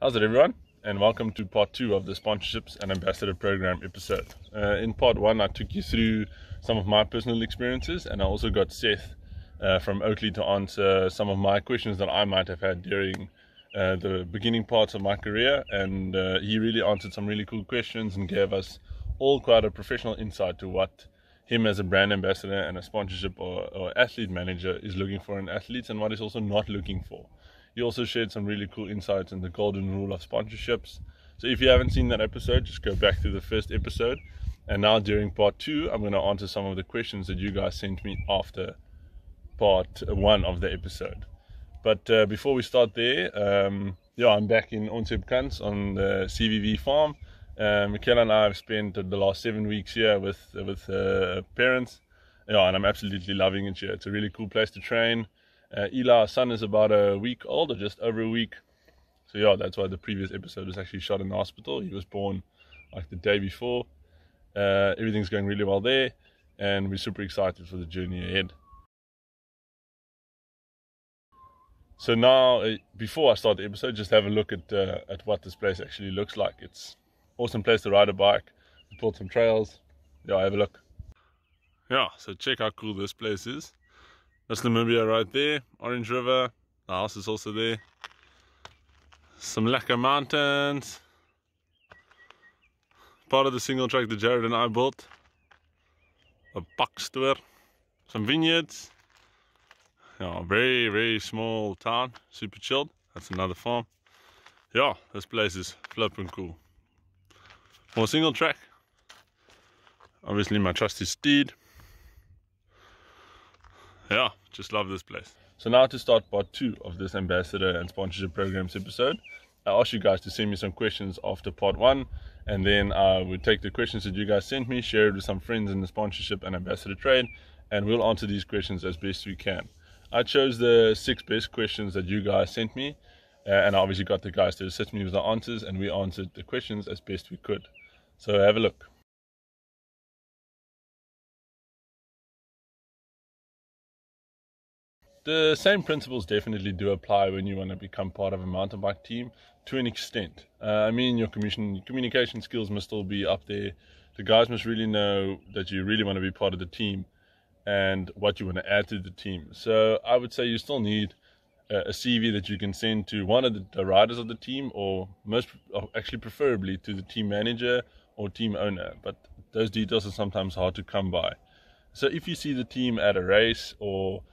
How's it, everyone? And welcome to part 2 of the Sponsorships and Ambassador Program episode. In part 1, I took you through some of my personal experiences, and I also got Seth from Oakley to answer some of my questions that I might have had during the beginning parts of my career. And he really answered some really cool questions and gave us all quite a professional insight to what him as a brand ambassador and a sponsorship or athlete manager is looking for in athletes, and what he's also not looking for. He also shared some really cool insights in the golden rule of sponsorships. So if you haven't seen that episode, just go back to the first episode. And now during part 2, I'm going to answer some of the questions that you guys sent me after part 1 of the episode. But before we start there, I'm back in Onsepkans on the CVV farm. Michaela and I have spent the last 7 weeks here with parents. Yeah, and I'm absolutely loving it here. It's a really cool place to train. Eli, our son, is about a week old, or just over a week. So yeah, that's why the previous episode was actually shot in the hospital. He was born like the day before. Everything's going really well there, and we're super excited for the journey ahead. So now, before I start the episode, just have a look at what this place actually looks like. It's an awesome place to ride a bike. We built some trails. Yeah, have a look. Yeah, so check how cool this place is. That's Namibia right there, Orange River, the house is also there. Some Lekker Mountains. Part of the single track that Jared and I built. A buck store. Some vineyards. Yeah, very, very small town, super chilled. That's another farm. Yeah, this place is flipping cool. More single track. Obviously my trusty steed. Yeah, just love this place. So now to start part 2 of this Ambassador and Sponsorship Programs episode, I asked you guys to send me some questions after part 1, and then I would take the questions that you guys sent me, share it with some friends in the sponsorship and ambassador trade, and we'll answer these questions as best we can. I chose the 6 best questions that you guys sent me, and I obviously got the guys to assist me with the answers, and we answered the questions as best we could. So have a look. The same principles definitely do apply when you want to become part of a mountain bike team to an extent. Your communication skills must still be up there. The guys must really know that you really want to be part of the team and what you want to add to the team. So I would say you still need a CV that you can send to one of the riders of the team, or preferably to the team manager or team owner. But those details are sometimes hard to come by. So if you see the team at a race or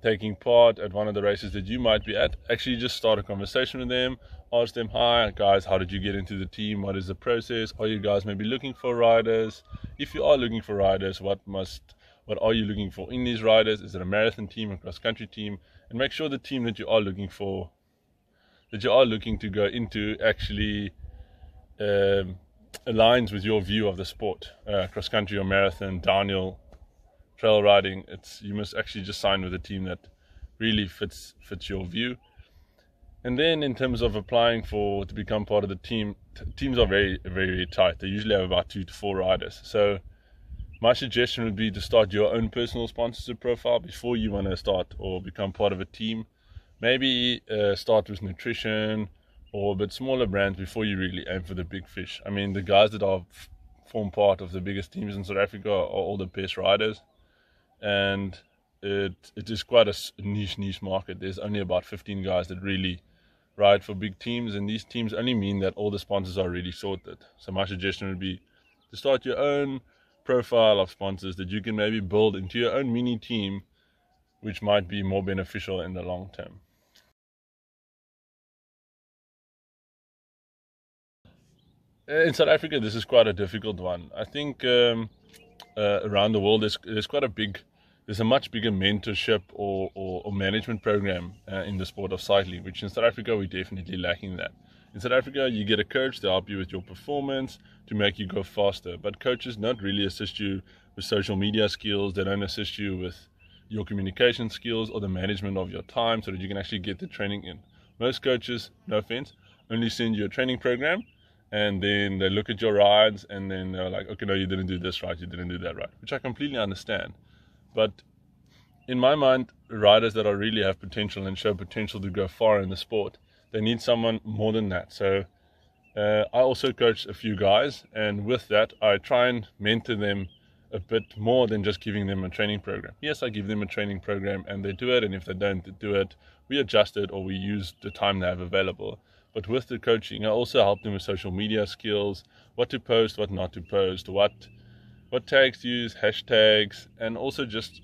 taking part at one of the races that you might be at, actually just start a conversation with them. Ask them, hi guys, how did you get into the team? What is the process? Are you guys maybe looking for riders? If you are looking for riders, what are you looking for in these riders? Is it a marathon team, a cross country team? And make sure the team that you are looking for, that you are looking to go into, actually aligns with your view of the sport. Cross country or marathon, downhill, trail riding, you must actually just sign with a team that really fits your view. And then in terms of applying to become part of the team, teams are very, very tight. They usually have about 2 to 4 riders. So my suggestion would be to start your own personal sponsorship profile before you want to start or become part of a team. Maybe start with nutrition or a bit smaller brands before you really aim for the big fish. I mean, the guys that form part of the biggest teams in South Africa are all the best riders. And it is quite a niche market. There's only about 15 guys that really ride for big teams, and these teams only mean that all the sponsors are really sorted. So my suggestion would be to start your own profile of sponsors that you can maybe build into your own mini team, which might be more beneficial in the long term. In South Africa, this is quite a difficult one. I think around the world, there's a much bigger mentorship or management program in the sport of cycling, which in South Africa we're definitely lacking that. In South Africa, you get a coach to help you with your performance, to make you go faster, but coaches don't really assist you with social media skills. They don't assist you with your communication skills or the management of your time so that you can actually get the training in. Most coaches, no offense, only send you a training program, and then they look at your rides and then they're like, okay, no, you didn't do this right, you didn't do that right, which I completely understand. But in my mind, riders that really have potential and show potential to go far in the sport, they need someone more than that. So I also coach a few guys, and with that I try and mentor them a bit more than just giving them a training program. Yes, I give them a training program and they do it, and if they don't do it, we adjust it or we use the time they have available. But with the coaching, I also help them with social media skills, what to post, what not to post, what tags to use, hashtags, and also just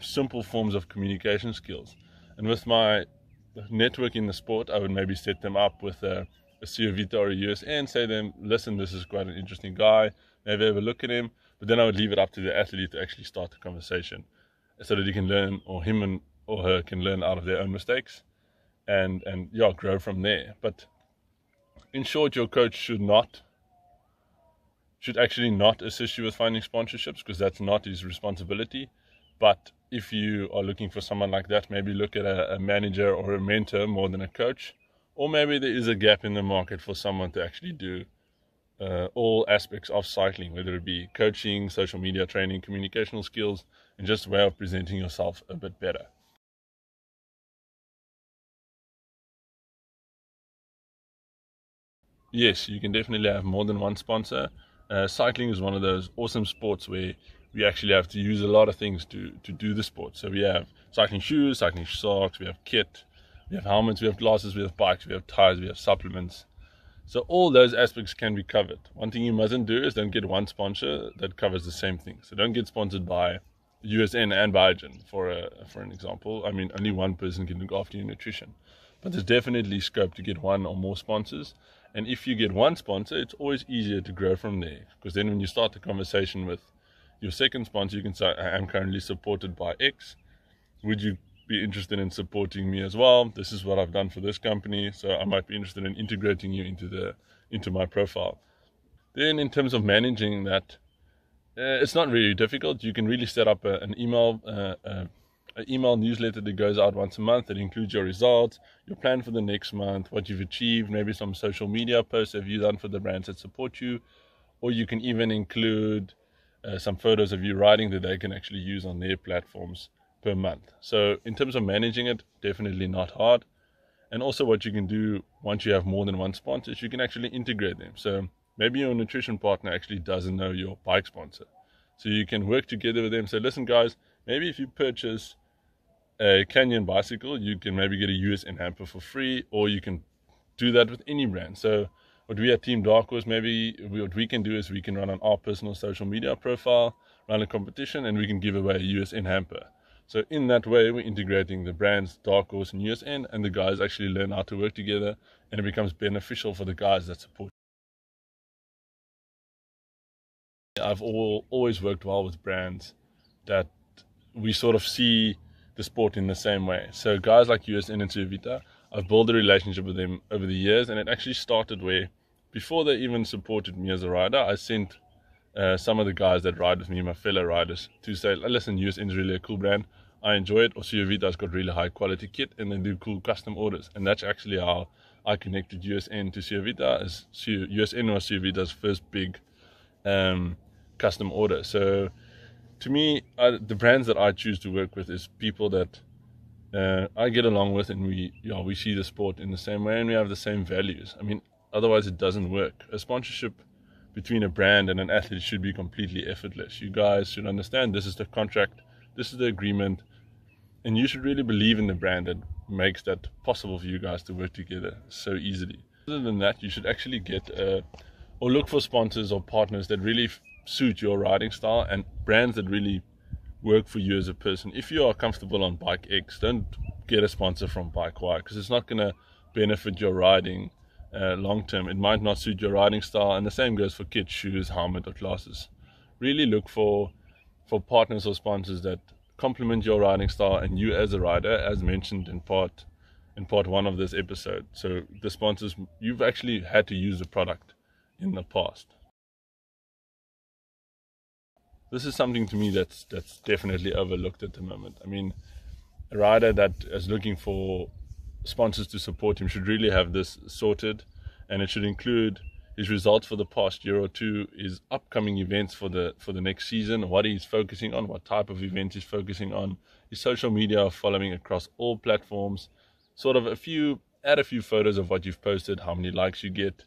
simple forms of communication skills. And with my network in the sport, I would maybe set them up with a Sea Vita or a USN and say to them, listen, this is quite an interesting guy, maybe have a look at him. But then I would leave it up to the athlete to actually start the conversation so that he can learn, or him or her can learn out of their own mistakes and grow from there. But in short, your coach should actually not assist you with finding sponsorships, because that's not his responsibility. But if you are looking for someone like that, maybe look at a manager or a mentor more than a coach. Or maybe there is a gap in the market for someone to actually do all aspects of cycling, whether it be coaching, social media training, communicational skills, and just a way of presenting yourself a bit better. Yes, you can definitely have more than one sponsor. Cycling is one of those awesome sports where we actually have to use a lot of things to do the sport. So we have cycling shoes, cycling socks, we have kit, we have helmets, we have glasses, we have bikes, we have tires, we have supplements. So all those aspects can be covered. One thing you mustn't do is don't get one sponsor that covers the same thing. So don't get sponsored by USN and Biogen, for an example. I mean, only one person can look after your nutrition. But there's definitely scope to get one or more sponsors. And if you get one sponsor, it's always easier to grow from there. Because then when you start the conversation with your second sponsor, you can say, I am currently supported by X. Would you be interested in supporting me as well? This is what I've done for this company, so I might be interested in integrating you into my profile. Then in terms of managing that, it's not really difficult. You can really set up an email newsletter that goes out once a month that includes your results, your plan for the next month, what you've achieved, maybe some social media posts have you done for the brands that support you, or you can even include some photos of you riding that they can actually use on their platforms per month. So in terms of managing it, definitely not hard. And also what you can do once you have more than one sponsor is you can actually integrate them. So maybe your nutrition partner actually doesn't know your bike sponsor. So you can work together with them. Say, listen guys, maybe if you purchase a Canyon bicycle, you can maybe get a USN hamper for free, or you can do that with any brand. So what we at Team Dark Horse, what we can do is we can run on our personal social media profile, run a competition, and we can give away a USN hamper. So in that way, we're integrating the brands Dark Horse and USN, and the guys actually learn how to work together, and it becomes beneficial for the guys that support. I've always worked well with brands that we sort of see the sport in the same way. So guys like USN and Sea Vita, I've built a relationship with them over the years, and it actually started where, before they even supported me as a rider, I sent some of the guys that ride with me, my fellow riders, to say, listen, USN is really a cool brand, I enjoy it, or Sea Vita's got really high quality kit and they do cool custom orders. And that's actually how I connected USN to Sea Vita, as USN was Sea Vita's first big custom order. So to me, the brands that I choose to work with is people that I get along with, and we see the sport in the same way and we have the same values. I mean, otherwise it doesn't work. A sponsorship between a brand and an athlete should be completely effortless. You guys should understand this is the contract, this is the agreement, and you should really believe in the brand that makes that possible for you guys to work together so easily. Other than that, you should actually get or look for sponsors or partners that really suit your riding style and brands that really work for you as a person. If you are comfortable on bike X, don't get a sponsor from bike Y, because it's not going to benefit your riding long term. It might not suit your riding style, and the same goes for kit, shoes, helmet, or glasses. Really look for partners or sponsors that complement your riding style and you as a rider, as mentioned in part one of this episode. So the sponsors, you've actually had to use the product in the past. This is something to me that's definitely overlooked at the moment. I mean, a rider that is looking for sponsors to support him should really have this sorted, and it should include his results for the past year or two, his upcoming events for the next season, what he's focusing on, what type of event he's focusing on, his social media following across all platforms, sort of a few add a few photos of what you've posted, how many likes you get,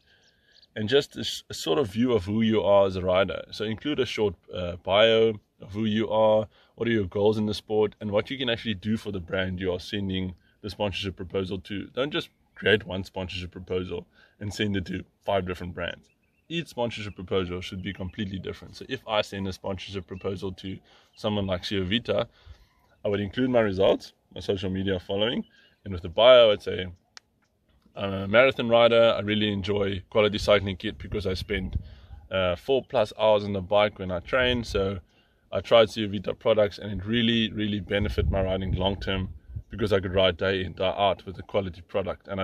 and just a sort of view of who you are as a rider. So include a short bio of who you are, what are your goals in the sport, and what you can actually do for the brand you are sending the sponsorship proposal to. Don't just create one sponsorship proposal and send it to 5 different brands. Each sponsorship proposal should be completely different. So if I send a sponsorship proposal to someone like Ciovita, I would include my results, my social media following, and with the bio I'd say, I'm a marathon rider. I really enjoy quality cycling kit because I spend 4+ hours on the bike when I train. So I tried Ciovita products and it really benefit my riding long term, because I could ride day in, day out with a quality product, and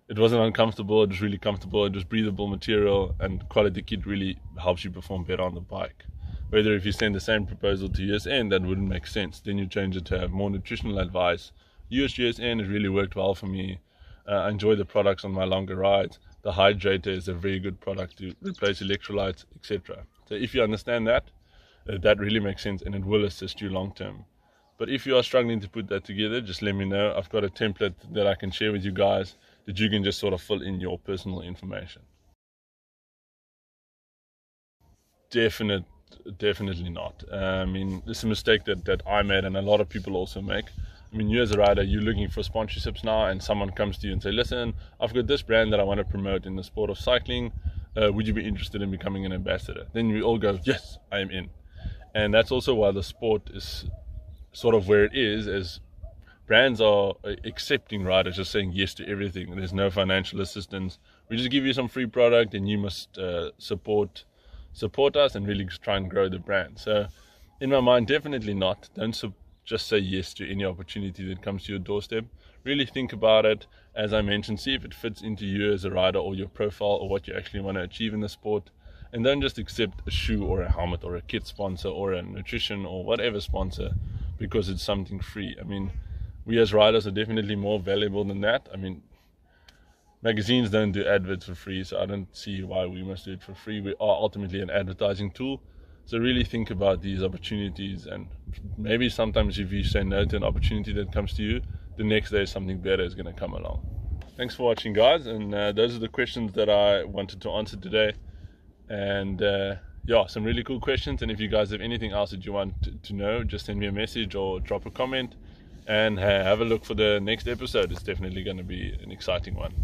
it wasn't uncomfortable, it was really comfortable, it was breathable material, and quality kit really helps you perform better on the bike. Whether if you send the same proposal to USN, that wouldn't make sense. Then you change it to have more nutritional advice. USN, it really worked well for me. I enjoy the products on my longer rides. The Hydrator is a very good product to replace electrolytes, etc. So if you understand that, that really makes sense and it will assist you long term. But if you are struggling to put that together, just let me know. I've got a template that I can share with you guys that you can just sort of fill in your personal information. Definitely not. I mean, this is a mistake that I made and a lot of people also make. I mean, you as a rider, you're looking for sponsorships now, and someone comes to you and say, listen, I've got this brand that I want to promote in the sport of cycling. Would you be interested in becoming an ambassador? Then we all go, yes, I am in. And that's also why the sport is sort of where it is, as brands are accepting riders, just saying yes to everything. There's no financial assistance. We just give you some free product and you must support us and really try and grow the brand. So in my mind, definitely not. Don't just say yes to any opportunity that comes to your doorstep. Really think about it. As I mentioned, see if it fits into you as a rider or your profile or what you actually want to achieve in the sport. And don't just accept a shoe or a helmet or a kit sponsor or a nutrition or whatever sponsor because it's something free. I mean, we as riders are definitely more valuable than that. I mean, magazines don't do adverts for free, so I don't see why we must do it for free. We are ultimately an advertising tool. So really think about these opportunities, and maybe sometimes if you say no to an opportunity that comes to you, the next day something better is going to come along. Thanks for watching, guys, and those are the questions that I wanted to answer today. And yeah, some really cool questions, and if you guys have anything else that you want to know, just send me a message or drop a comment, and have a look for the next episode. It's definitely going to be an exciting one.